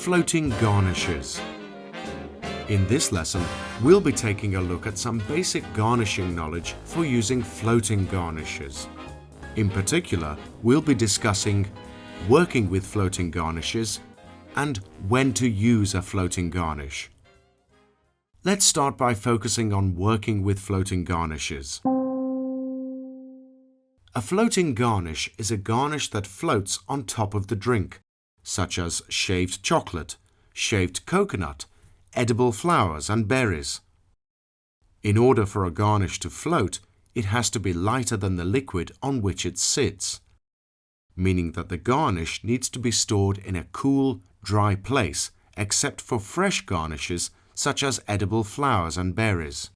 Floating garnishes. In this lesson, we'll be taking a look at some basic garnishing knowledge for using floating garnishes. In particular, we'll be discussing working with floating garnishes and when to use a floating garnish. Let's start by focusing on working with floating garnishes. A floating garnish is a garnish that floats on top of the drink, such as shaved chocolate, shaved coconut, edible flowers and berries. In order for a garnish to float, it has to be lighter than the liquid on which it sits, meaning that the garnish needs to be stored in a cool, dry place, except for fresh garnishes such as edible flowers and berries.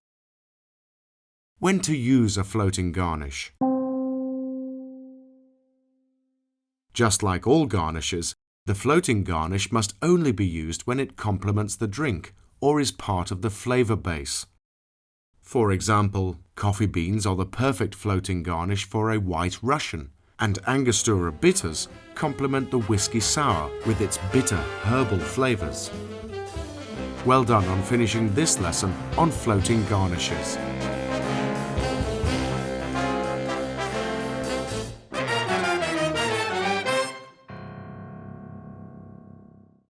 When to use a floating garnish? Just like all garnishes, the floating garnish must only be used when it complements the drink or is part of the flavor base. For example, coffee beans are the perfect floating garnish for a White Russian, and Angostura bitters complement the whiskey sour with its bitter herbal flavors. Well done on finishing this lesson on floating garnishes.